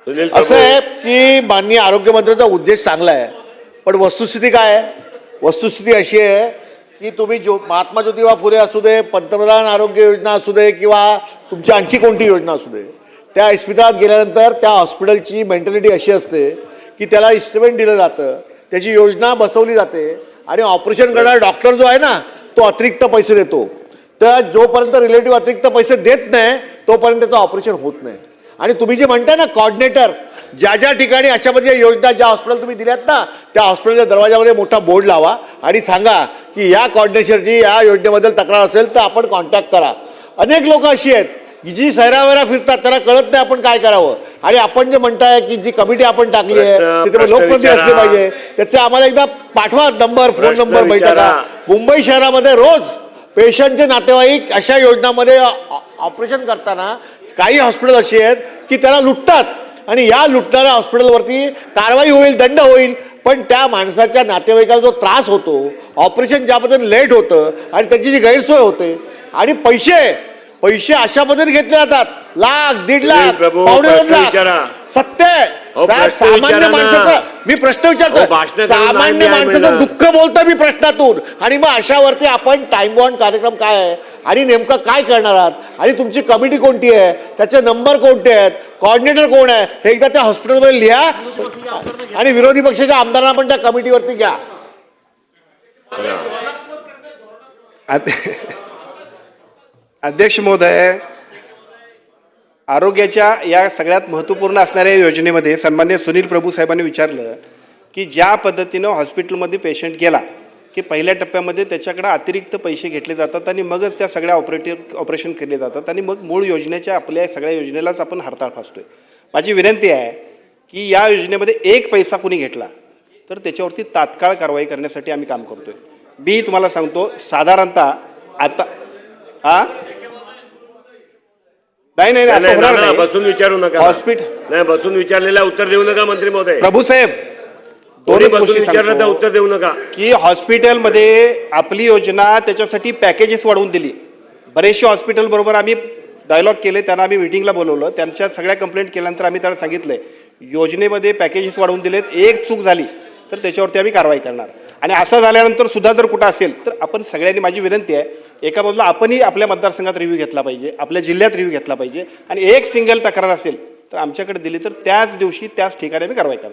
असं आहे की माननीय आरोग्यमंत्र्यांचा उद्देश चांगला आहे, पण वस्तुस्थिती काय आहे? वस्तुस्थिती अशी आहे की तुम्ही महात्मा ज्योतिबा फुले असू दे, पंतप्रधान आरोग्य योजना असू दे किंवा तुमची आणखी कोणती योजना असू दे, त्या इस्पितळात गेल्यानंतर त्या हॉस्पिटलची मेंटॅलिटी अशी असते की त्याला इन्स्ट्रुमेंट दिलं जातं, त्याची योजना बसवली जाते आणि ऑपरेशन करणारा डॉक्टर जो आहे ना तो अतिरिक्त पैसे देतो. तर जोपर्यंत रिलेटिव्ह अतिरिक्त पैसे देत नाही तोपर्यंत त्याचं ऑपरेशन होत नाही. आणि तुम्ही जे म्हणताय ना कॉर्डिनेटर, ज्या ज्या ठिकाणी अशा मध्ये योजना ज्या हॉस्पिटल तुम्ही दिल्यात ना त्या हॉस्पिटलच्या दरवाजामध्ये मोठा बोर्ड लावा आणि सांगा की या कॉर्डिनेटरची या योजनेबद्दल तक्रार असेल तर आपण कॉन्टॅक्ट करा. अनेक लोक अशी आहेत की जी सैरावैरा फिरतात, त्यांना कळत नाही आपण काय करावं. आणि आपण जे म्हणताय की जी कमिटी आपण टाकली आहे तिथे लोकप्रतिनिधी असले पाहिजे, त्याचे आम्हाला एकदा पाठवा नंबर, फोन नंबर बैठका. मुंबई शहरामध्ये रोज पेशंटचे नातेवाईक अशा योजनांमध्ये ऑपरेशन करताना काही हॉस्पिटल अशी आहेत की त्याला लुटतात आणि या लुटणाऱ्या हॉस्पिटलवरती कारवाई होईल, दंड होईल, पण त्या माणसाच्या नातेवाईकाला जो त्रास होतो, ऑपरेशन ज्या पद्धतीने लेट होतं आणि त्याची जी गैरसोय होते आणि पैसे अशा पद्धतीने घेतले जातात, लाख, 1.5 लाख, 2.5 लाख. सत्य साहेब, सामान्य माणसाचं मी प्रश्न विचारतो, सामान्य माणसाचं दुःख बोलतो मी प्रश्नातून. आणि मग अशावरती आपण टाइम बॉन्ड कार्यक्रम काय आहे आणि नेमकं काय करणार आहात आणि तुमची कमिटी कोणती आहे, त्याचे नंबर कोणते आहेत, कोऑर्डिनेटर कोण आहे, हे एकदा त्या हॉस्पिटलमध्ये लिहा आणि विरोधी पक्षाच्या आमदारांना पण त्या कमिटीवरती घ्या. अध्यक्ष महोदय, आरोग्याच्या या सगळ्यात महत्त्वपूर्ण असणाऱ्या योजनेमध्ये सन्मान्य सुनील प्रभू साहेबांनी विचारलं की ज्या पद्धतीनं हॉस्पिटलमध्ये पेशंट गेला की पहिल्या टप्प्यामध्ये त्याच्याकडे अतिरिक्त पैसे घेतले जातात आणि मगच त्या सगळ्या ऑपरेशन केले जातात आणि मग मूळ योजनेच्या आपल्या सगळ्या योजनेलाच आपण हरताळ फासतोय. माझी विनंती आहे की या योजनेमध्ये एक पैसा कुणी घेतला तर त्याच्यावरती तात्काळ कारवाई करण्यासाठी आम्ही काम करतोय. मी तुम्हाला सांगतो, साधारणतः आता नाही बसून विचारू नका. हॉस्पिटल नाही, बसून विचारलेला उत्तर देऊ नका मंत्री महोदय. प्रभू साहेब, दोन्ही बसून विचारलं तर उत्तर देऊ नका. की हॉस्पिटलमध्ये आपली योजना त्याच्यासाठी पॅकेजेस वाढवून दिली. बरेचसे हॉस्पिटल बरोबर आम्ही डायलॉग केले, त्यांना आम्ही मीटिंगला बोलवलं, त्यांच्या सगळ्या कंप्लेंट केल्यानंतर आम्ही त्यांना सांगितलंय योजनेमध्ये पॅकेजेस वाढवून दिलेत, एक चूक झाली तर त्याच्यावरती आम्ही कारवाई करणार. आणि असं झाल्यानंतर सुद्धा जर कुठं असेल तर आपण सगळ्यांनी, माझी विनंती आहे, एका बाजूला आपणही आपल्या मतदारसंघात रिव्ह्यू घेतला पाहिजे, आपल्या जिल्ह्यात रिव्ह्यू घेतला पाहिजे आणि एक सिंगल तक्रार असेल तर आमच्याकडे दिली तर त्याच दिवशी त्याच ठिकाणी आम्ही कारवाई करणार.